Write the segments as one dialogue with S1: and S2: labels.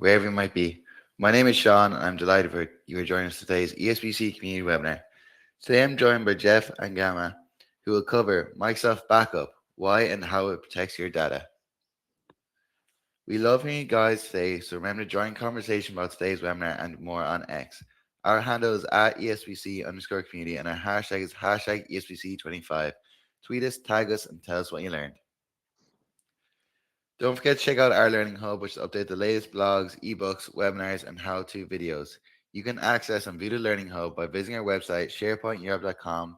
S1: wherever you might be. My name is Sean, and I'm delighted for you are joining us today's ESPC community webinar. Today I'm joined by Jeff and Gamma, who will cover Microsoft Backup, why and how it protects your data. We love hearing you guys today, so remember to join conversation about today's webinar and more on X. Our handle is at ESPC_community and our hashtag is hashtag ESPC25. Tweet us, tag us, and tell us what you learned. Don't forget to check out our Learning Hub, which updates the latest blogs, ebooks, webinars, and how-to videos. You can access and view the Learning Hub by visiting our website, sharepointeurope.com,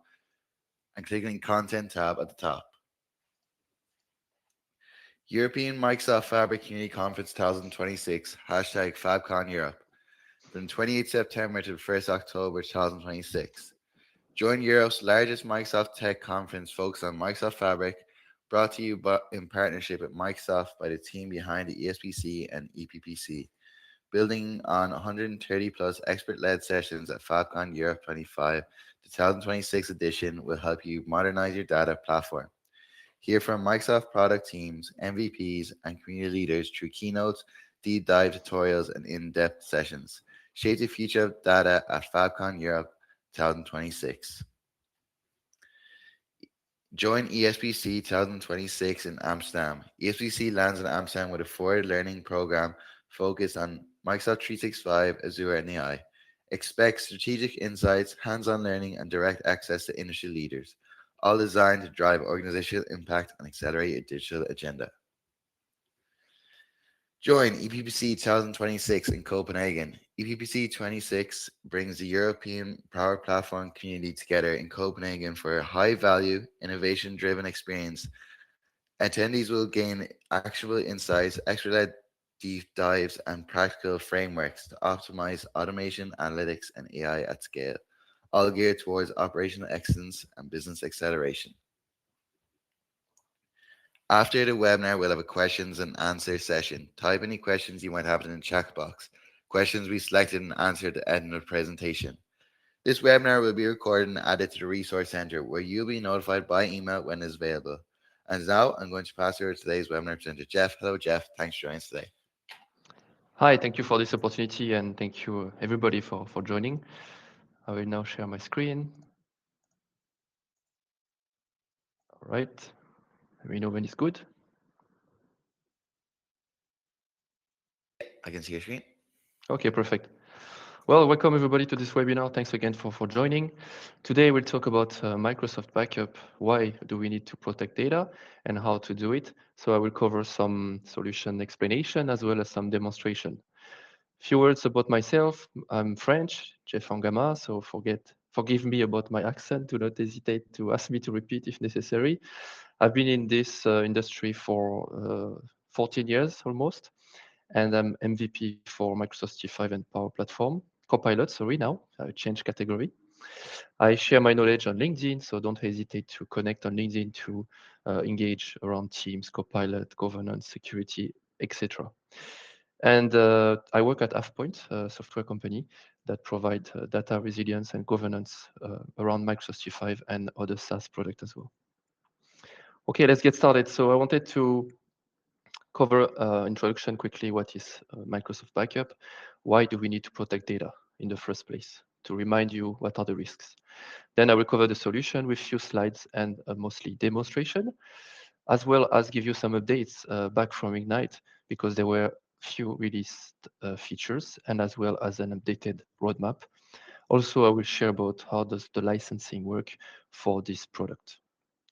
S1: and clicking the Content tab at the top. European Microsoft Fabric Community Conference 2026, hashtag FabCon Europe, from 28 September to 1st October 2026. Join Europe's largest Microsoft tech conference focused on Microsoft Fabric, brought to you in partnership with Microsoft by the team behind the ESPC and EPPC, building on 130 plus expert-led sessions at FabCon Europe 25. The 2026 edition will help you modernize your data platform. Hear from Microsoft product teams, MVPs, and community leaders through keynotes, deep dive tutorials, and in-depth sessions. Shape the future of data at FabCon Europe 2026. Join ESPC 2026 in Amsterdam. ESPC lands in Amsterdam with a forward learning program focused on Microsoft 365, Azure, and AI. Expect strategic insights, hands-on learning, and direct access to industry leaders, all designed to drive organizational impact and accelerate a digital agenda. Join EPPC 2026 in Copenhagen. EPPC 26 brings the European Power Platform community together in Copenhagen for a high-value, innovation-driven experience. Attendees will gain actionable insights, expert-led deep dives, and practical frameworks to optimize automation, analytics, and AI at scale, all geared towards operational excellence and business acceleration. After the webinar, we'll have a questions and answer session. Type any questions you might have in the chat box. Questions we selected and answered at the end of the presentation. This webinar will be recorded and added to the Resource Center, where you'll be notified by email when it's available. And now I'm going to pass over to today's webinar presenter, Jeff. Hello, Jeff. Thanks for joining us today.
S2: Hi, thank you for this opportunity, and thank you everybody for joining. I will now share my screen. All right, let me know when it's good.
S1: I can see your screen.
S2: Okay, perfect. Well, welcome everybody to this webinar. Thanks again for joining. Today we'll talk about Microsoft Backup. Why do we need to protect data and how to do it? So I will cover some solution explanation as well as some demonstration. Few words about myself. I'm French, Jeff Angama, so forgive me about my accent. Do not hesitate to ask me to repeat if necessary. I've been in this industry for 14 years almost, and I'm MVP for Microsoft 365 and Power Platform. Copilot, sorry, now, I changed category. I share my knowledge on LinkedIn, so don't hesitate to connect on LinkedIn to engage around Teams, Copilot, governance, security, etc. And I work at AvePoint, a software company that provide data resilience and governance around Microsoft 365 and other SaaS products as well. Okay, let's get started. So I wanted to cover introduction quickly. What is Microsoft Backup? Why do we need to protect data in the first place? To remind you what are the risks. Then I will cover the solution with few slides and mostly demonstration, as well as give you some updates back from Ignite, because there were few released features and as well as an updated roadmap. Also, I will share about how does the licensing work for this product.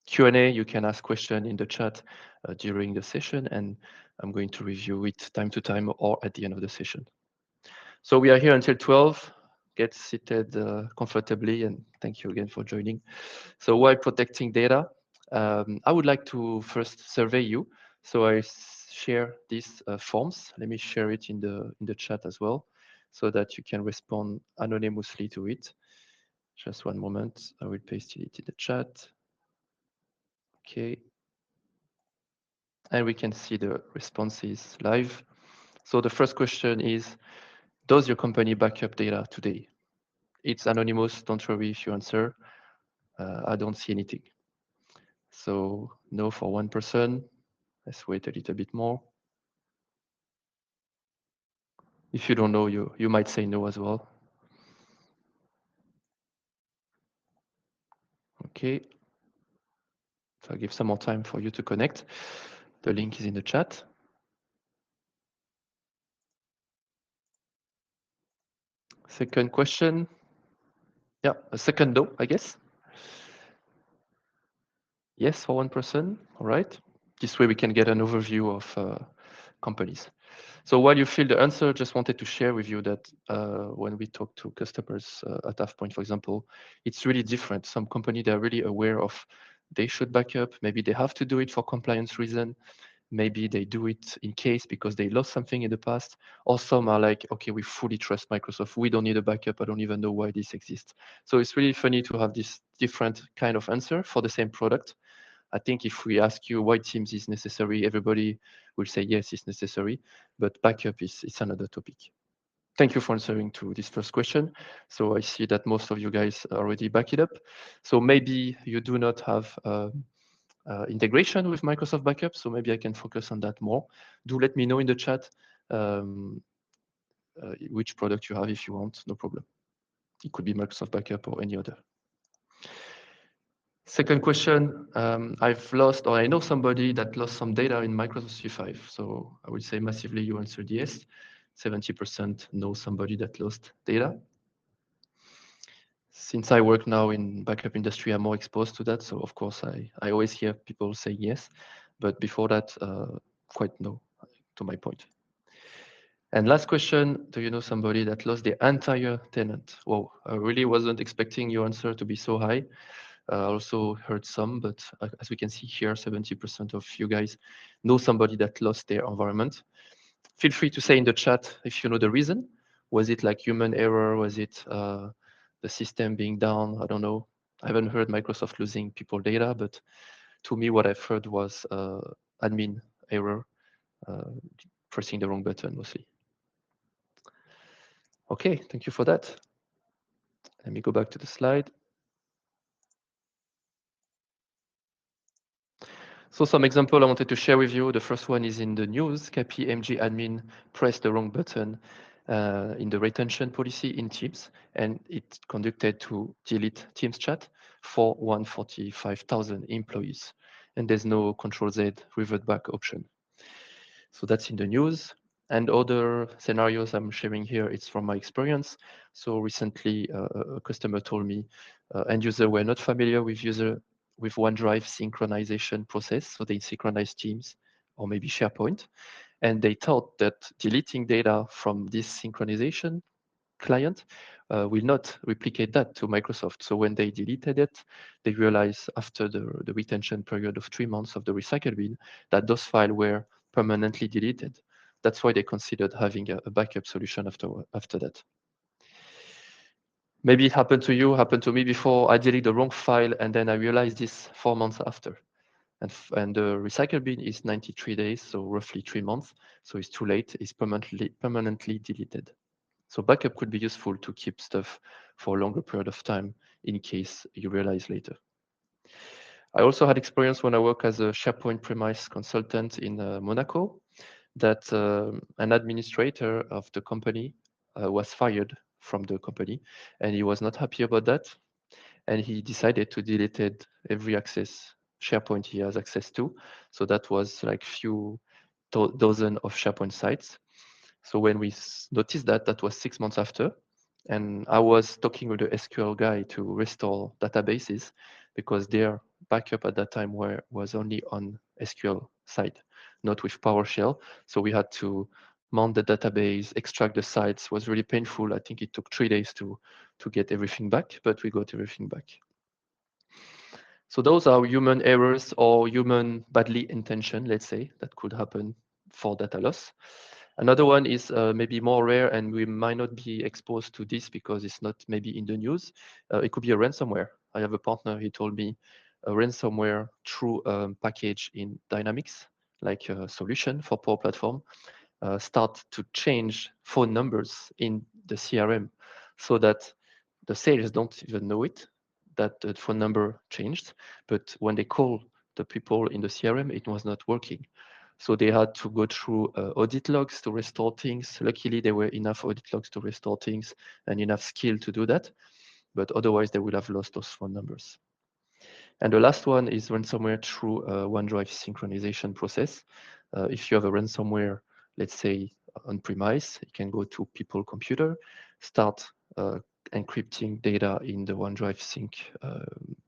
S2: Q&A, you can ask question in the chat during the session, and I'm going to review it time to time or at the end of the session. So we are here until 12. Get seated comfortably, and thank you again for joining. So why protecting data? I would like to first survey you. So I share these forms. Let me share it in the chat as well, so that you can respond anonymously to it. Just one moment. I will paste it in the chat. Okay. And we can see the responses live. So the first question is, does your company backup data today? It's anonymous. Don't worry if you answer. I don't see anything. So no for one person. Let's wait a little bit more. If you don't know, you might say no as well. Okay, so I'll give some more time for you to connect. The link is in the chat. Second question. Yeah, a second no, I guess. Yes, for one person. All right. This way we can get an overview of companies. So while you fill the answer, just wanted to share with you that when we talk to customers at AvePoint, for example, it's really different. Some company, they're really aware of they should back up. Maybe they have to do it for compliance reason. Maybe they do it in case because they lost something in the past. Or some are like, okay, we fully trust Microsoft. We don't need a backup. I don't even know why this exists. So it's really funny to have this different kind of answer for the same product. I think if we ask you why Teams is necessary, everybody will say yes, it's necessary, but backup is another topic. Thank you for answering to this first question. So I see that most of you guys already back it up. So maybe you do not have integration with Microsoft Backup, so maybe I can focus on that more. Do let me know in the chat which product you have if you want, no problem. It could be Microsoft Backup or any other. Second question, I've lost, or I know somebody that lost some data in Microsoft 365. So I would say massively you answered yes. 70% know somebody that lost data. Since I work now in backup industry, I'm more exposed to that. So of course, I always hear people say yes, but before that, quite no, to my point. And last question, do you know somebody that lost their entire tenant? Whoa, I really wasn't expecting your answer to be so high. I also heard some, but as we can see here, 70% of you guys know somebody that lost their environment. Feel free to say in the chat if you know the reason. Was it like human error? Was it the system being down? I don't know. I haven't heard Microsoft losing people data, but to me, what I've heard was admin error, uh, pressing the wrong button mostly. Okay, thank you for that. Let me go back to the slide. So some example I wanted to share with you. The first one is in the news. KPMG admin pressed the wrong button in the retention policy in Teams, and it conducted to delete Teams chat for 145,000 employees. And there's no Control Z revert back option. So that's in the news. And other scenarios I'm sharing here, it's from my experience. So recently, a customer told me end user were not familiar with OneDrive synchronization process. So they synchronize Teams or maybe SharePoint. And they thought that deleting data from this synchronization client will not replicate that to Microsoft. So when they deleted it, they realized after the retention period of 3 months of the recycle bin that those files were permanently deleted. That's why they considered having a backup solution after that. Maybe it happened to you, happened to me before. I deleted the wrong file and then I realized this 4 months after. And the recycle bin is 93 days, so roughly 3 months. So it's too late. It's permanently deleted. So backup could be useful to keep stuff for a longer period of time in case you realize later. I also had experience when I worked as a SharePoint premise consultant in Monaco that an administrator of the company was fired from the company and he was not happy about that. And he decided to delete every SharePoint he has access to. So that was like few dozen of SharePoint sites. So when we noticed that, that was 6 months after. And I was talking with the SQL guy to restore databases because their backup at that time was only on SQL side, not with PowerShell. So we had to mount the database, extract the sites. It was really painful. I think it took 3 days to get everything back, but we got everything back. So those are human errors or human badly intention, let's say, that could happen for data loss. Another one is maybe more rare and we might not be exposed to this because it's not maybe in the news. It could be a ransomware. I have a partner, he told me a ransomware through a package in Dynamics, like a solution for Power Platform, start to change phone numbers in the CRM so that the sales don't even know it, that the phone number changed. But when they call the people in the CRM, it was not working. So they had to go through audit logs to restore things. Luckily, there were enough audit logs to restore things and enough skill to do that. But otherwise, they would have lost those phone numbers. And the last one is ransomware through a OneDrive synchronization process. If you have a ransomware, let's say on premise, you can go to people computer, start encrypting data in the OneDrive sync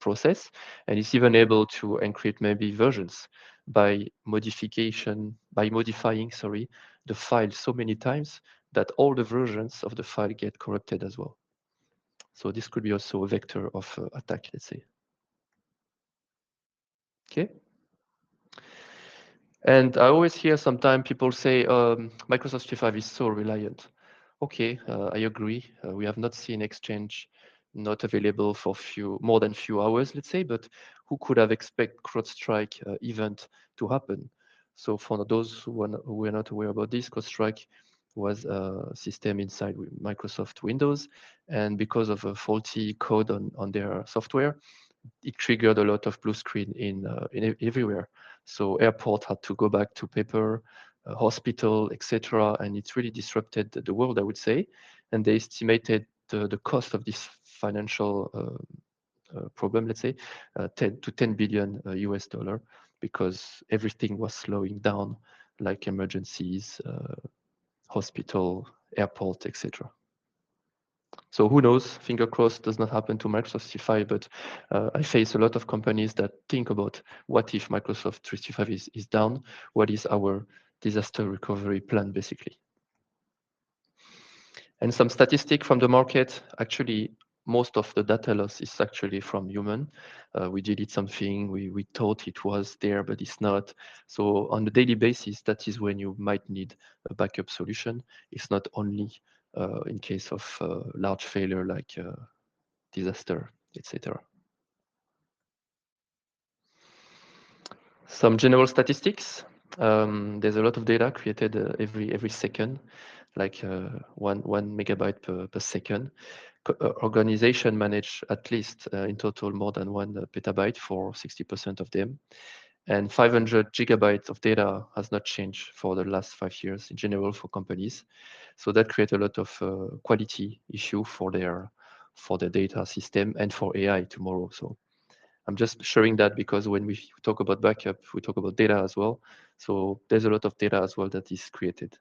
S2: process, and it's even able to encrypt maybe versions by modifying, sorry, the file so many times that all the versions of the file get corrupted as well. So this could be also a vector of attack, let's say. Okay. And I always hear sometimes people say Microsoft 365 is so reliant. Okay, I agree. We have not seen Exchange not available for more than few hours, let's say, but who could have expect CrowdStrike event to happen? So for those who were not aware about this, CrowdStrike was a system inside Microsoft Windows, and because of a faulty code on their software, it triggered a lot of blue screen in everywhere. So airport had to go back to paper, hospital, etc., and it really disrupted the world, I would say. And they estimated the cost of this financial problem, let's say, 10 to 10 billion US dollar, because everything was slowing down, like emergencies, hospital, airport, etc. So who knows? Finger crossed does not happen to Microsoft 365, but I face a lot of companies that think about what if Microsoft 365 is down? What is our disaster recovery plan, basically? And some statistic from the market, actually, most of the data loss is actually from human. We did something, we thought it was there, but it's not. So on a daily basis, that is when you might need a backup solution. It's not only in case of large failure like disaster, etc. Some general statistics. There's a lot of data created every second, like one megabyte per second. Organization manage at least in total more than 1 petabyte for 60% of them. And 500 gigabytes of data has not changed for the last 5 years in general for companies. So that creates a lot of quality issue for their data system and for AI tomorrow. So I'm just sharing that because when we talk about backup, we talk about data as well. So there's a lot of data as well that is created.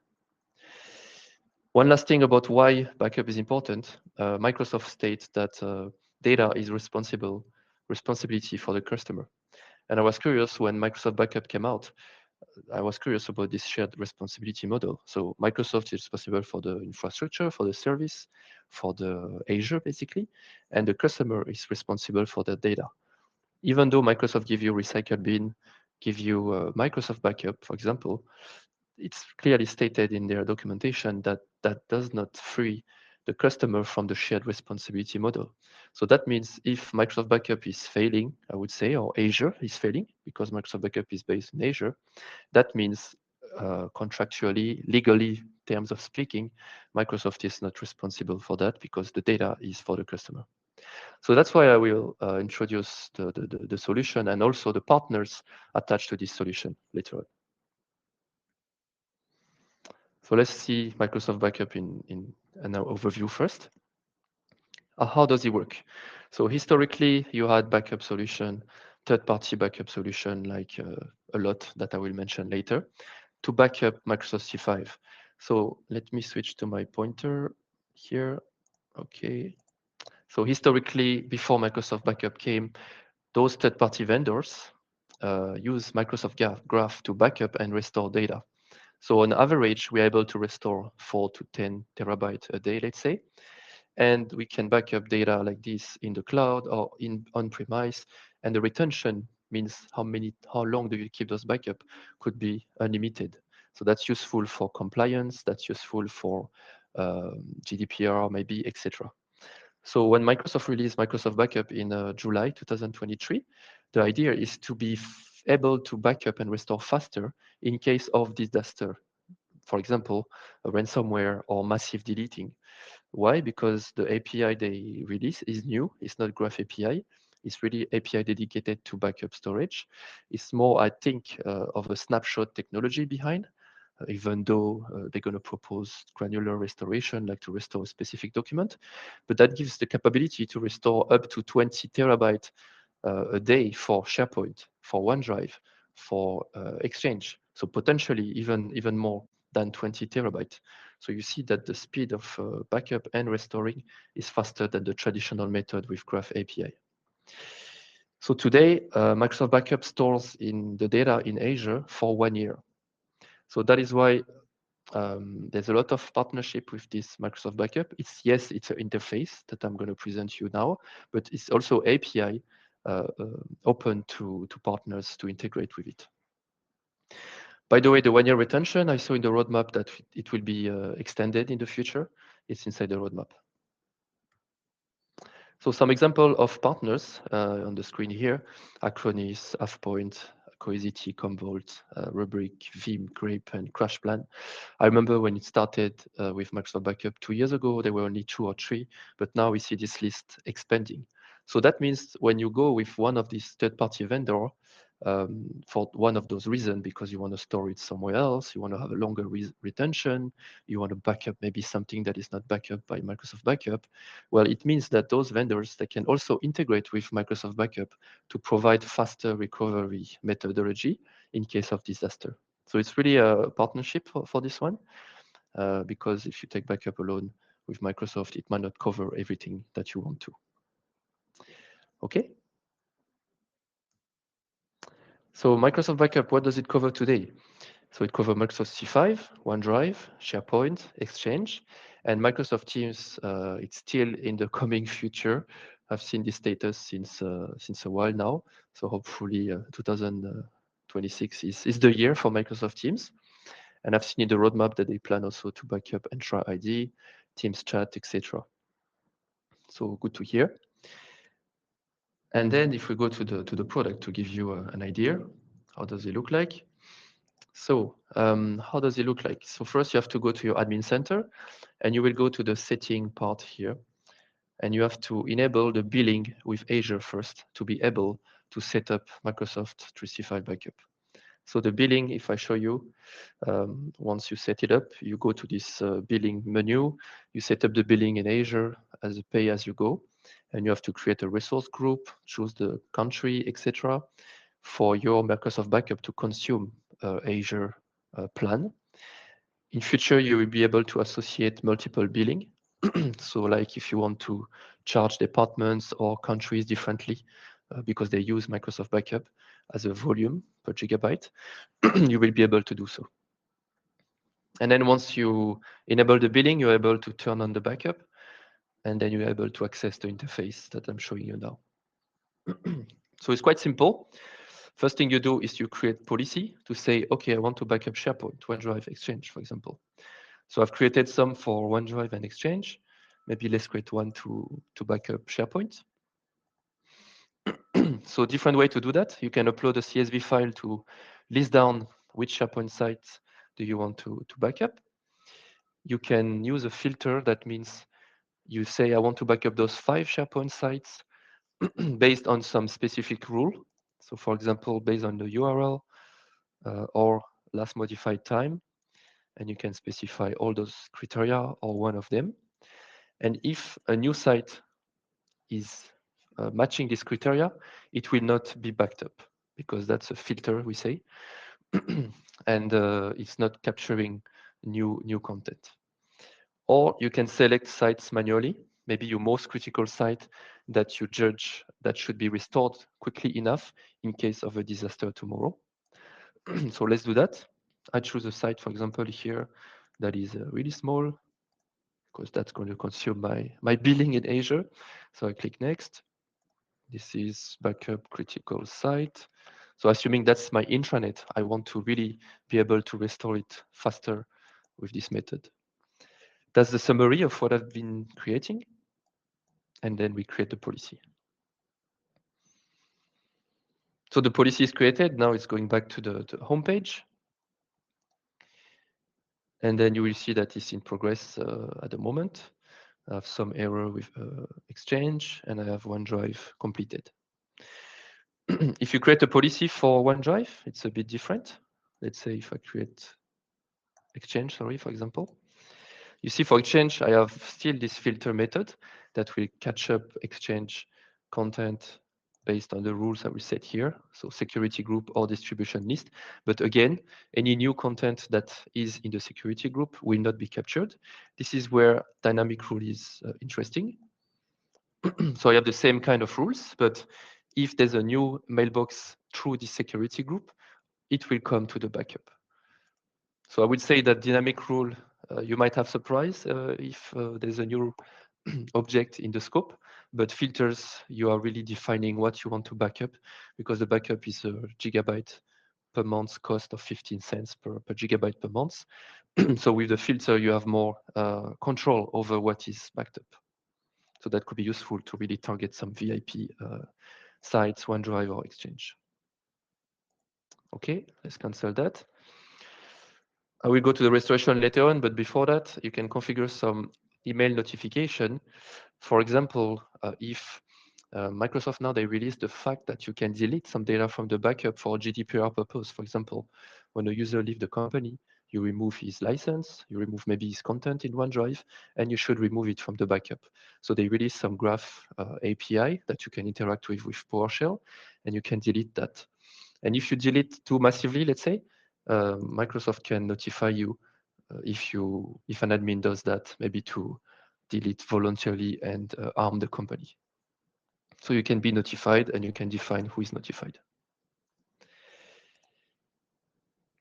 S2: One last thing about why backup is important. Microsoft states that data is responsibility for the customer. And I was curious when Microsoft Backup came out, I was curious about this shared responsibility model. So Microsoft is responsible for the infrastructure, for the service, for the Azure basically, and the customer is responsible for the data. Even though Microsoft give you recycle bin, give you Microsoft Backup, for example, it's clearly stated in their documentation that that does not free the customer from the shared responsibility model. So that means if Microsoft Backup is failing, I would say, or Azure is failing, because Microsoft Backup is based in Azure, that means contractually, legally, terms of speaking, Microsoft is not responsible for that because the data is for the customer. So that's why I will introduce the solution and also the partners attached to this solution later on. So let's see Microsoft Backup in an overview first. How does it work? So historically, you had backup solution, third-party backup solution, like a lot that I will mention later, to backup Microsoft 365. So let me switch to my pointer here. Okay. So historically, before Microsoft Backup came, those third-party vendors use Microsoft Graph to backup and restore data. So on average, we're able to restore 4 to 10 terabytes a day, let's say. And we can back up data like this in the cloud or in on-premise. And the retention means how long do you keep those backup could be unlimited. So that's useful for compliance, that's useful for GDPR maybe, etc. So when Microsoft released Microsoft Backup in July 2023, the idea is to be able to backup and restore faster in case of disaster. For example, a ransomware or massive deleting. Why? Because the API they release is new. It's not Graph API. It's really API dedicated to backup storage. It's more, I think, of a snapshot technology behind, even though they're going to propose granular restoration, like to restore a specific document. But that gives the capability to restore up to 20 terabytes a day for SharePoint, for OneDrive, for Exchange. So potentially even more than 20 terabytes. So you see that the speed of backup and restoring is faster than the traditional method with Graph API. So today, Microsoft Backup stores in the data in Azure for 1 year. So that is why there's a lot of partnership with this Microsoft Backup. It's an interface that I'm going to present you now, but it's also API open to partners to integrate with it. By the way, the 1 year retention, I saw in the roadmap that it will be extended in the future. It's inside the roadmap. So some example of partners on the screen here: Acronis, AvePoint, Cohesity, Commvault, Rubrik, Veeam, Grape, and CrashPlan. I remember when it started with Microsoft Backup 2 years ago, there were only 2 or 3, but now we see this list expanding. So that means when you go with one of these third-party vendor, for one of those reasons, because you want to store it somewhere else, you want to have a longer retention, you want to back up maybe something that is not backed up by Microsoft Backup, well, it means that those vendors, they can also integrate with Microsoft Backup to provide faster recovery methodology in case of disaster. So it's really a partnership for this one, because if you take backup alone with Microsoft, it might not cover everything that you want to. Okay. So Microsoft Backup, what does it cover today? So it covers Microsoft C5, OneDrive, SharePoint, Exchange, and Microsoft Teams. It's still in the coming future. I've seen this status since a while now. So hopefully 2026 is the year for Microsoft Teams. And I've seen in the roadmap that they plan also to back up Entra ID, Teams Chat, etc. So good to hear. And then if we go to the product to give you an idea, how does it look like? So how does it look like? So first you have to go to your admin center and you will go to the setting part here. And you have to enable the billing with Azure first to be able to set up Microsoft 365 Backup. So the billing, if I show you, once you set it up, you go to this billing menu, you set up the billing in Azure as a pay-as-you-go, and you have to create a resource group, choose the country, etc., for your Microsoft Backup to consume Azure plan. In future, you will be able to associate multiple billing. So like if you want to charge departments or countries differently because they use Microsoft Backup as a volume per gigabyte, you will be able to do so. And then once you enable the billing, you're able to turn on the backup, and then you're able to access the interface that I'm showing you now. So it's quite simple. First thing you do is you create policy to say, okay, I want to backup SharePoint, OneDrive, Exchange, for example. So I've created some for OneDrive and Exchange. Maybe let's create one to backup SharePoint. So different way to do that. You can upload a CSV file to list down which SharePoint sites do you want to backup. You can use a filter. That means you say, I want to backup those 5 SharePoint sites based on some specific rule. So for example, based on the URL or last modified time. And you can specify all those criteria or one of them. And if a new site is matching this criteria, it will not be backed up because that's a filter, we say, and it's not capturing new content. Or you can select sites manually, maybe your most critical site that you judge that should be restored quickly enough in case of a disaster tomorrow. So let's do that. I choose a site, for example, here that is really small because that's going to consume my billing in Azure. So I click next. This is backup critical site. So assuming that's my intranet, I want to really be able to restore it faster with this method. That's the summary of what I've been creating. And then we create the policy. So the policy is created. Now it's going back to the home page. And then you will see that it's in progress at the moment. I have some error with Exchange, and I have OneDrive completed. If you create a policy for OneDrive, it's a bit different. Let's say if I create Exchange, sorry, for example. You see for Exchange, I have still this filter method that will catch up Exchange content based on the rules I will set here. So security group or distribution list. But again, any new content that is in the security group will not be captured. This is where dynamic rule is interesting. So I have the same kind of rules, but if there's a new mailbox through the security group, it will come to the backup. So I would say that dynamic rule, you might have surprise if there's a new object in the scope, but filters, you are really defining what you want to backup because the backup is a gigabyte per month cost of 15 cents per gigabyte per month. So with the filter, you have more control over what is backed up. So that could be useful to really target some VIP sites, OneDrive or Exchange. Okay, let's cancel that. I will go to the restoration later on, but before that, you can configure some email notification. For example, if Microsoft now, they released the fact that you can delete some data from the backup for GDPR purpose. For example, when a user leaves the company, you remove his license, you remove maybe his content in OneDrive, and you should remove it from the backup. So they released some graph API that you can interact with PowerShell, and you can delete that. And if you delete too massively, let's say, Microsoft can notify you if an admin does that, maybe to delete voluntarily and harm the company. So you can be notified and you can define who is notified.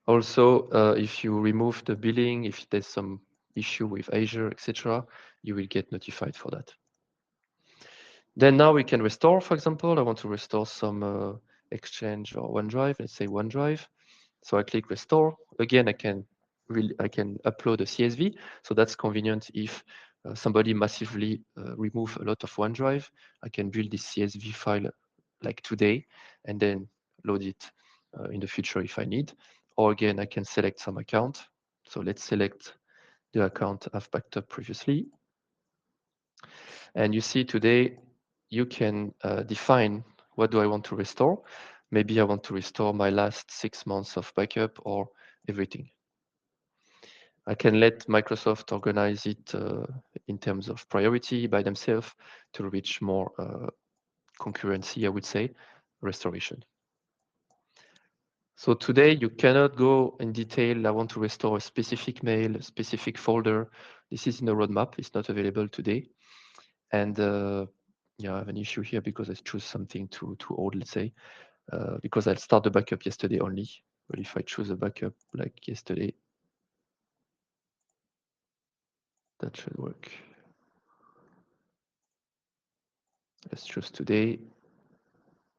S2: Also, if you remove the billing, if there's some issue with Azure, etc., you will get notified for that. Then now we can restore, for example, I want to restore some Exchange or OneDrive, let's say OneDrive. So I click restore. Again, I can upload a CSV. So that's convenient if somebody massively remove a lot of OneDrive. I can build this CSV file like today and then load it in the future if I need. Or again, I can select some account. So let's select the account I've backed up previously. And you see today, you can define what do I want to restore. Maybe I want to restore my last 6 months of backup or everything. I can let Microsoft organize it in terms of priority by themselves to reach more concurrency, I would say, restoration. So today you cannot go in detail, I want to restore a specific mail, a specific folder. This is in the roadmap, it's not available today. And yeah, I have an issue here because I choose something too old, let's say, because I'll start the backup yesterday only. But if I choose a backup like yesterday, that should work. Let's choose today,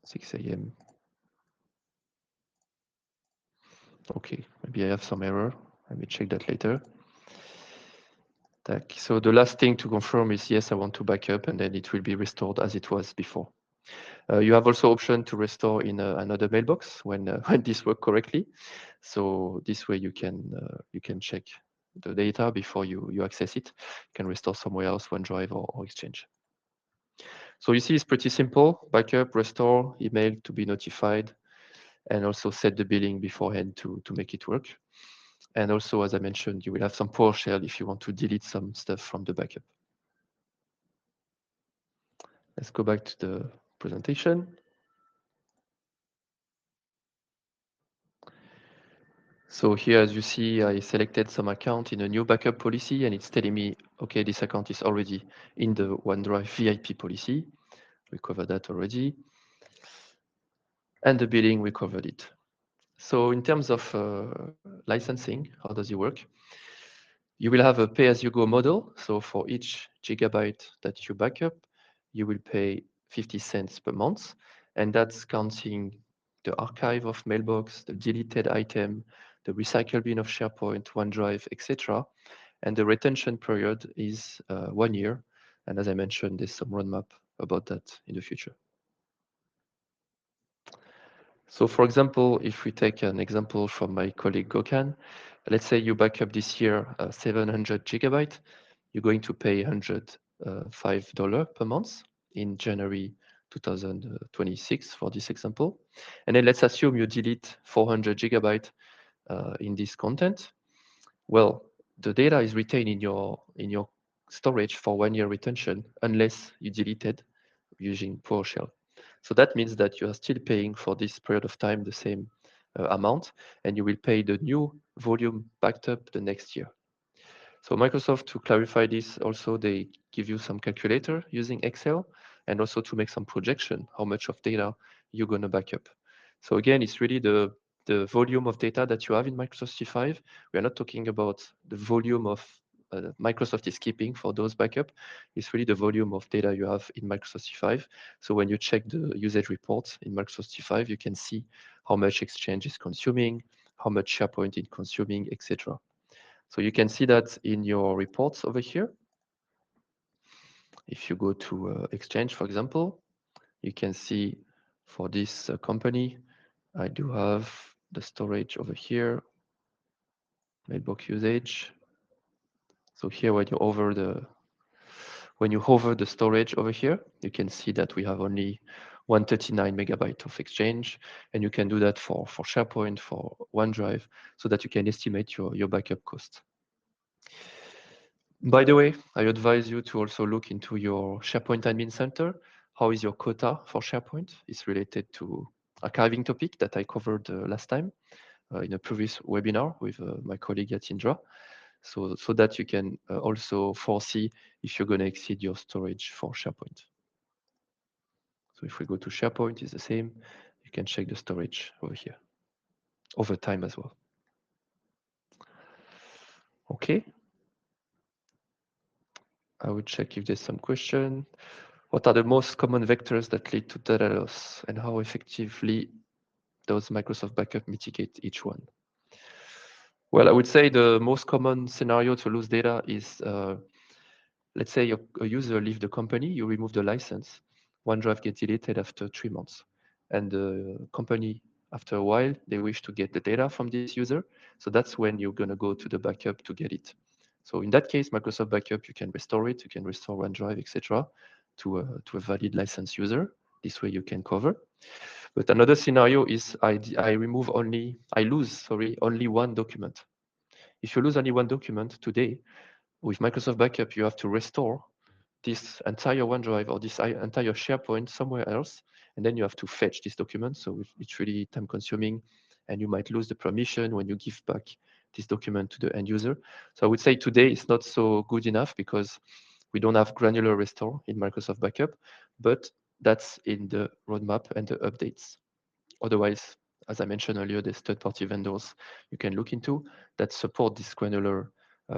S2: 6 a.m. Okay, maybe I have some error. Let me check that later. So the last thing to confirm is yes, I want to back up and then it will be restored as it was before. You have also option to restore in another mailbox when when this works correctly. So this way you can check the data before you access it. You can restore somewhere else, OneDrive or Exchange. So you see it's pretty simple. Backup, restore, email to be notified, and also set the billing beforehand to make it work. And also, as I mentioned, you will have some PowerShell if you want to delete some stuff from the backup. Let's go back to the presentation. So here, as you see, I selected some account in a new backup policy, and it's telling me, okay, this account is already in the OneDrive VIP policy. We covered that already. And the billing, we covered it. So in terms of licensing, how does it work? You will have a pay-as-you-go model. So for each gigabyte that you backup, you will pay 50 cents per month. And that's counting the archive of Mailbox, the deleted item, the recycle bin of SharePoint, OneDrive, etc. And the retention period is 1 year. And as I mentioned, there's some roadmap about that in the future. So for example, if we take an example from my colleague Gokhan, let's say you backup this year 700 gigabyte, you're going to pay $105 per month in January 2026 for this example. And then let's assume you delete 400 gigabyte in this content. Well, the data is retained in your storage for 1 year retention unless you delete it using PowerShell. So that means that you are still paying for this period of time the same amount, and you will pay the new volume backed up the next year. So Microsoft, to clarify this, also they give you some calculator using Excel and also to make some projection, how much of data you're going to back up. So again, it's really the volume of data that you have in Microsoft 365. We are not talking about the volume of Microsoft is keeping for those backup. It's really the volume of data you have in Microsoft 365. So when you check the usage reports in Microsoft 365, you can see how much Exchange is consuming, how much SharePoint is consuming, etc. So you can see that in your reports over here. If you go to Exchange, for example, you can see for this company, I do have the storage over here, mailbox usage. So here, when you hover the storage over here, you can see that we have only 139 megabyte of Exchange, and you can do that for SharePoint, for OneDrive, so that you can estimate your backup cost. By the way, I advise you to also look into your SharePoint Admin Center. How is your quota for SharePoint? It's related to archiving topic that I covered last time in a previous webinar with my colleague Yatindra. So that you can also foresee if you're going to exceed your storage for SharePoint. So if we go to SharePoint, it's the same. You can check the storage over here, over time as well. Okay. I will check if there's some question. What are the most common vectors that lead to data loss, and how effectively does Microsoft Backup mitigate each one? Well, I would say the most common scenario to lose data is, let's say a user leaves the company, you remove the license, OneDrive gets deleted after 3 months. And the company, after a while, they wish to get the data from this user. So that's when you're going to go to the backup to get it. So in that case, Microsoft Backup, you can restore it, you can restore OneDrive, etc., to a valid license user. This way you can cover. But another scenario is I lose only one document. If you lose only one document today, with Microsoft Backup, you have to restore this entire OneDrive or this entire SharePoint somewhere else, and then you have to fetch this document. So it's really time consuming, and you might lose the permission when you give back this document to the end user. So I would say today it's not so good enough because we don't have granular restore in Microsoft Backup, but that's in the roadmap and the updates. Otherwise, as I mentioned earlier, there's third-party vendors you can look into that support this granular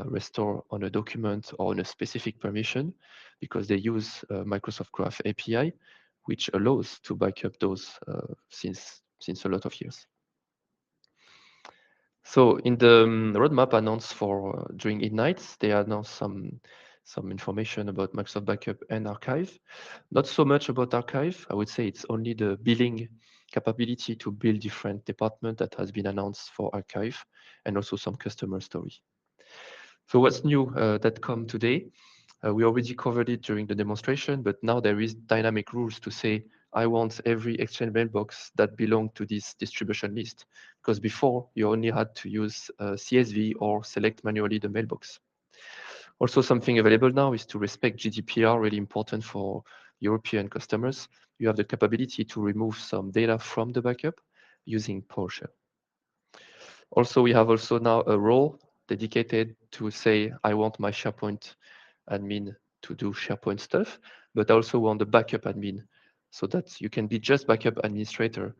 S2: restore on a document or on a specific permission because they use Microsoft Graph API, which allows to back up those since a lot of years. So in the roadmap announced for during Ignite, they announced some information about Microsoft Backup and Archive. Not so much about Archive. I would say it's only the billing capability to build different department that has been announced for Archive, and also some customer story. So what's new that come today? We already covered it during the demonstration, but now there is dynamic rules to say, I want every Exchange mailbox that belong to this distribution list. Because before, you only had to use CSV or select manually the mailbox. Also, something available now is to respect GDPR, really important for European customers. You have the capability to remove some data from the backup using PowerShell. Also, we have also now a role dedicated to say, I want my SharePoint admin to do SharePoint stuff, but I also want the backup admin so that you can be just backup administrator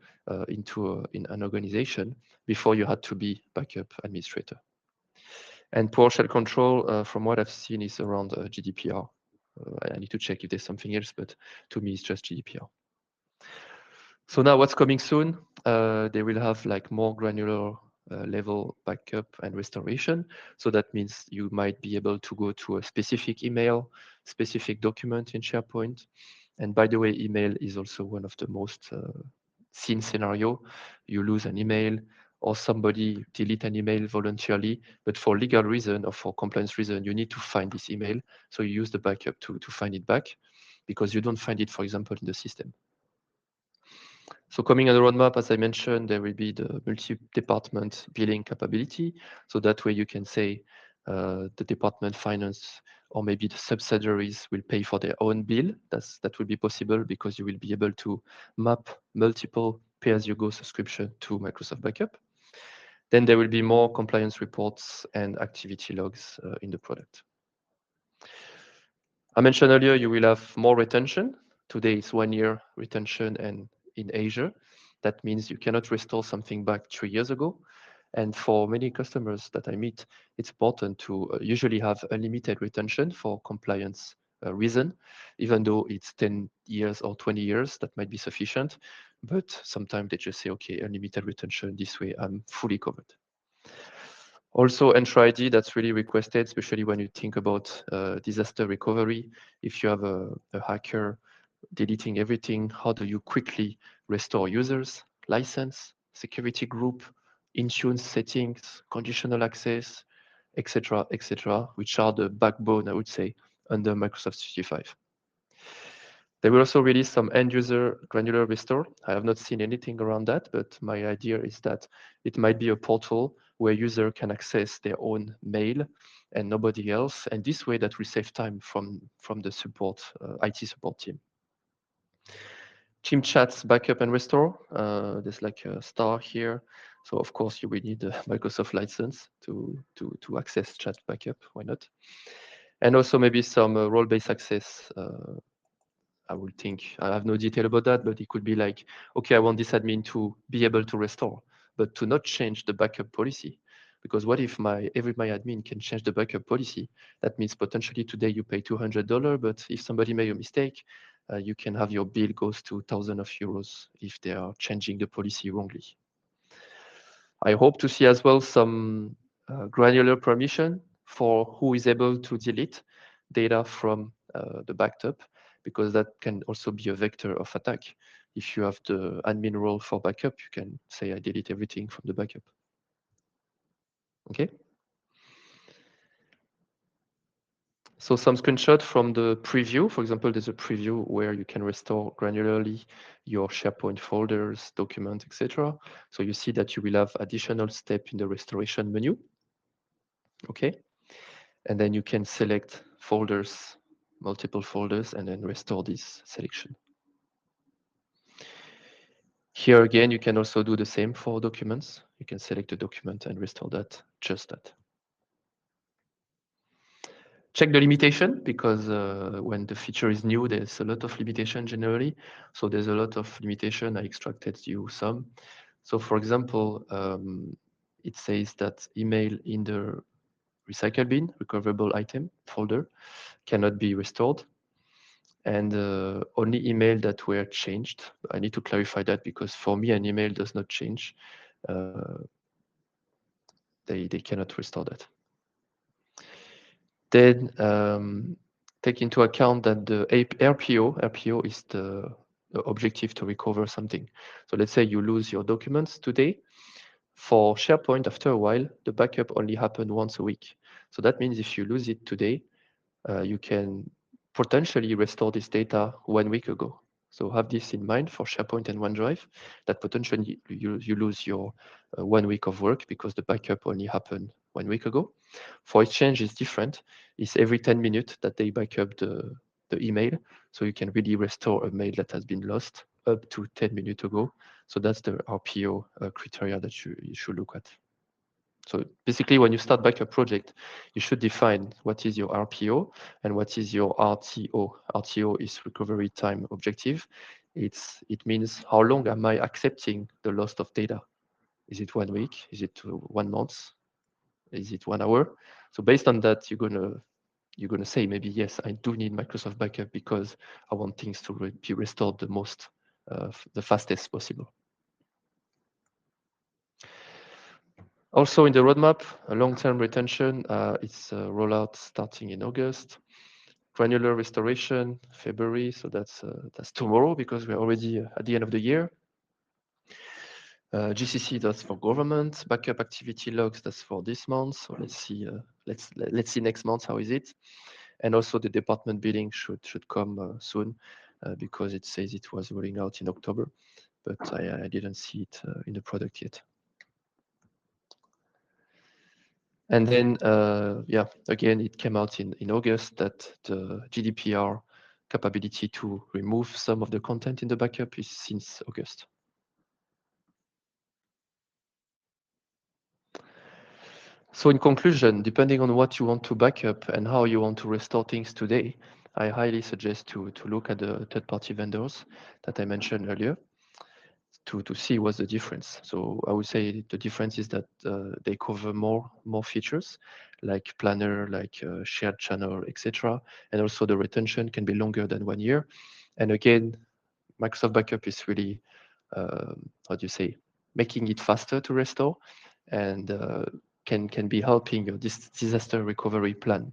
S2: in an organization before you had to be backup administrator. And PowerShell control, from what I've seen, is around GDPR. I need to check if there's something else, but to me, it's just GDPR. So now what's coming soon? They will have like more granular level backup and restoration. So that means you might be able to go to a specific email, specific document in SharePoint. And by the way, email is also one of the most seen scenario. You lose an email or somebody delete an email voluntarily, but for legal reason or for compliance reason, you need to find this email. So you use the backup to find it back. because you don't find it, for example, in the system. So coming on the roadmap, as I mentioned, there will be the multi-department billing capability. So that way you can say the department finance or maybe the subsidiaries will pay for their own bill. That will be possible because you will be able to map multiple pay-as-you-go subscription to Microsoft Backup. Then there will be more compliance reports and activity logs in the product. I mentioned earlier you will have more retention. Today it's 1 year retention, and in Asia, that means you cannot restore something back 3 years ago. And for many customers that I meet, it's important to usually have unlimited retention for compliance reason, even though it's 10 years or 20 years, that might be sufficient. But sometimes they just say, okay, unlimited retention, this way I'm fully covered. Also, Entra ID, that's really requested, especially when you think about disaster recovery. If you have a hacker deleting everything, how do you quickly restore users, license, security group, insurance settings, conditional access, etc., which are the backbone, I would say, under Microsoft 365. They will also release some end user granular restore. I have not seen anything around that, but my idea is that it might be a portal where user can access their own mail and nobody else. And this way that will save time from the support, IT support team. Team chats backup and restore. There's like a star here. So of course you will need a Microsoft license to access chat backup. Why not? And also maybe some role-based access. I would think, I have no detail about that, but it could be like, okay, I want this admin to be able to restore, but to not change the backup policy. Because what if every my admin can change the backup policy? That means potentially today you pay $200, but if somebody made a mistake, you can have your bill goes to thousands of euros if they are changing the policy wrongly. I hope to see as well some granular permission for who is able to delete data from the backup, because that can also be a vector of attack. If you have the admin role for backup, you can say, I delete everything from the backup. Okay. So some screenshot from the preview. For example, there's a preview where you can restore granularly your SharePoint folders, documents, etc. So you see that you will have additional step in the restoration menu. Okay. And then you can select folders, multiple folders, and then restore this selection. Here again, you can also do the same for documents. You can select a document and restore that, just that. Check the limitation, because when the feature is new, there's a lot of limitation generally. So there's a lot of limitation. I extracted you some. So for example, it says that email in the recycle bin, recoverable item folder, cannot be restored. And only email that were changed. I need to clarify that, because for me, an email does not change. They cannot restore that. Then take into account that the RPO is the objective to recover something. So let's say you lose your documents today. For SharePoint, after a while, the backup only happened once a week. So that means if you lose it today, you can potentially restore this data 1 week ago. So have this in mind for SharePoint and OneDrive, that potentially you lose your 1 week of work because the backup only happened 1 week ago. For Exchange, it's different. It's every 10 minutes that they back up the email. So you can really restore a mail that has been lost up to 10 minutes ago. So that's the RPO criteria that you should look at. So basically, when you start back a project, you should define what is your RPO and what is your RTO. RTO is recovery time objective. It means how long am I accepting the loss of data? Is it 1 week? Is it 1 month? Is it 1 hour? So based on that, you're gonna say maybe yes, I do need Microsoft Backup because I want things to be restored the fastest possible. Also in the roadmap, a long-term retention, it's a rollout starting in August. Granular restoration, February, so that's tomorrow because we're already at the end of the year. GCC, that's for government. Backup activity logs, that's for this month. So let's see next month how is it. And also the department billing should come soon because it says it was rolling out in October, but I didn't see it in the product yet. And then, yeah, again, it came out in August that the GDPR capability to remove some of the content in the backup is since August. So in conclusion, depending on what you want to backup and how you want to restore things today, I highly suggest to look at the third-party vendors that I mentioned earlier to see what's the difference. So I would say the difference is that they cover more features like planner, like shared channel, etc. And also the retention can be longer than 1 year. And again, Microsoft Backup is really, how do you say, making it faster to restore and can be helping your disaster recovery plan.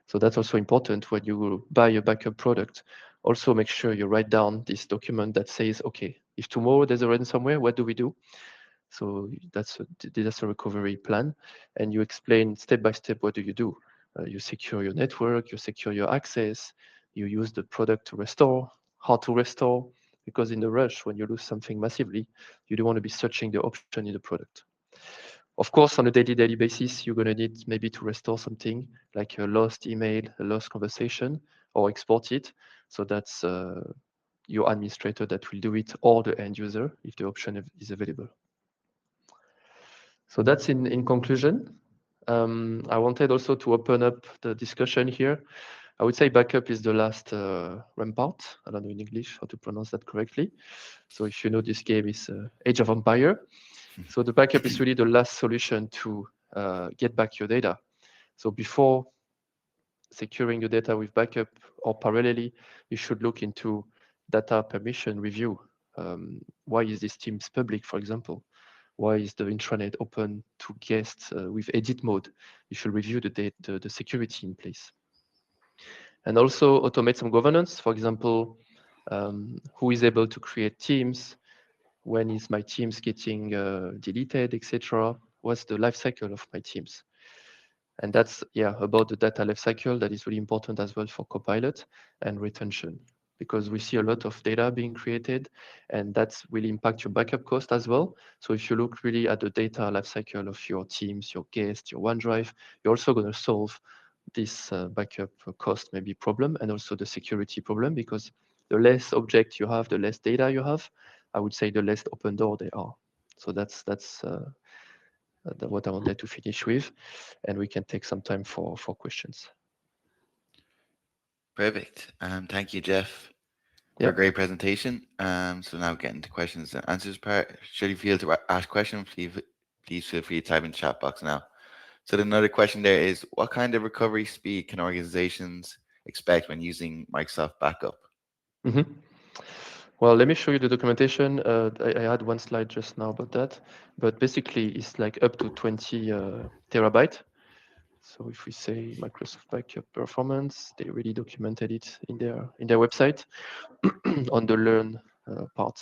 S2: So that's also important when you buy a backup product. Also make sure you write down this document that says, okay, if tomorrow there's a ransomware, what do we do? So that's a disaster recovery plan. And you explain step by step, what do? You secure your network, you secure your access, you use the product to restore, how to restore, because in the rush, when you lose something massively, you don't want to be searching the option in the product. Of course, on a daily basis, you're going to need maybe to restore something like a lost email, a lost conversation, or export it. So that's your administrator that will do it, or the end user if the option is available. So that's in conclusion. I wanted also to open up the discussion here. I would say backup is the last rampart. I don't know in English how to pronounce that correctly. So if you know this game is Age of Empire. So the backup is really the last solution to get back your data. So before securing your data with backup or parallelly, you should look into data permission review. Why is this Teams public, for example? Why is the intranet open to guests with edit mode? You should review the security in place. And also automate some governance. For example, who is able to create teams? When is my teams getting deleted, etc.? What's the life cycle of my teams? And that's, yeah, about the data life cycle that is really important as well for Copilot and retention, because we see a lot of data being created and that's really impact your backup cost as well. So if you look really at the data life cycle of your teams, your guests, your OneDrive, you're also going to solve this backup cost maybe problem and also the security problem, because the less object you have, the less data you have, I would say the less open door they are. So that's what I wanted to finish with, and we can take some time for questions.
S1: Perfect. Thank you, Jeff, for
S2: Yeah.
S1: a great presentation. So now getting to questions and answers part. Should you feel to ask questions, please feel free to type in the chat box now. So another question there is, what kind of recovery speed can organizations expect when using Microsoft Backup?
S2: Mm-hmm. Well, let me show you the documentation. I had one slide just now about that, but basically it's like up to 20 terabyte. So if we say Microsoft Backup performance, they really documented it in their website on the learn part.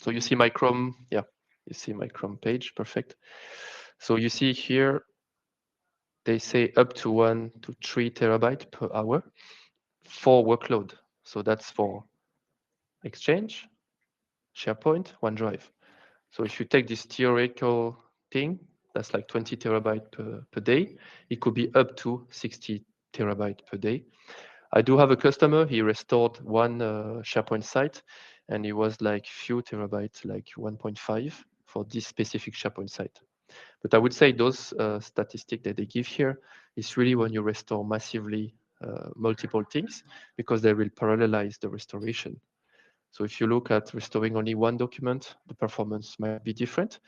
S2: So you see my Chrome, yeah, you see my Chrome page, perfect. So you see here, they say up to 1 to 3 terabyte per hour for workload. So that's for Exchange, SharePoint, OneDrive. So if you take this theoretical thing, that's like 20 terabyte per day, it could be up to 60 terabyte per day. I do have a customer, he restored one SharePoint site, and it was like few terabytes, like 1.5 for this specific SharePoint site. But I would say those statistics that they give here is really when you restore massively multiple things, because they will parallelize the restoration. So if you look at restoring only one document, the performance might be different.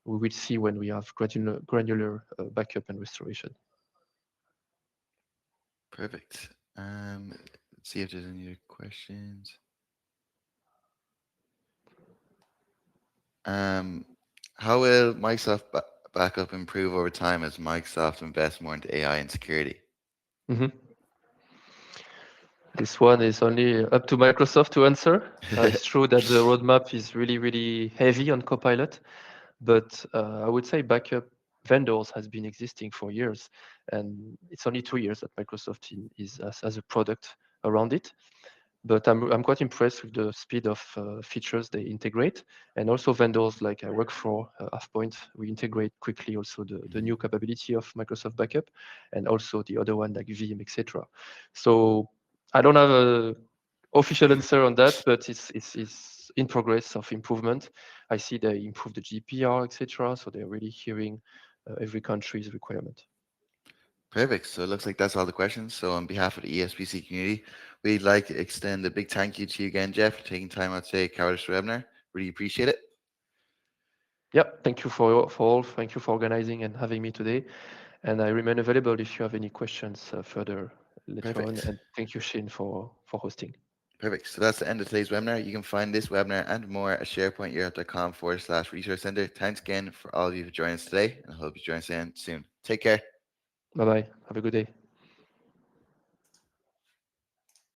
S2: We will see when we have granular backup and restoration.
S1: Perfect. Let's see if there's any other questions. How will Microsoft Backup improve over time as Microsoft invests more into AI and security?
S2: Mm-hmm. This one is only up to Microsoft to answer. It's true that the roadmap is really, really heavy on Copilot, but I would say backup vendors has been existing for years, and it's only 2 years that Microsoft is as a product around it. But I'm quite impressed with the speed of features they integrate, and also vendors like I work for AvePoint, we integrate quickly also the new capability of Microsoft Backup, and also the other one like Veeam, etc. So I don't have a official answer on that, but it's in progress of improvement. I see they improve the GDPR, etc. So they're really hearing every country's requirement.
S1: Perfect. So it looks like that's all the questions. So on behalf of the ESPC community, we'd like to extend a big thank you to you again, Jeff, for taking time out today to cover this webinar. Really appreciate it.
S2: Yep, thank you for all. Thank you for organizing and having me today. And I remain available if you have any questions further later on.
S1: Perfect.
S2: And thank you, Shane, for hosting.
S1: Perfect. So that's the end of today's webinar. You can find this webinar and more at sharepointeurope.com/resource center. Thanks again for all of you for joining us today, and I hope you join us again soon. Take care.
S2: Bye bye. Have a good day.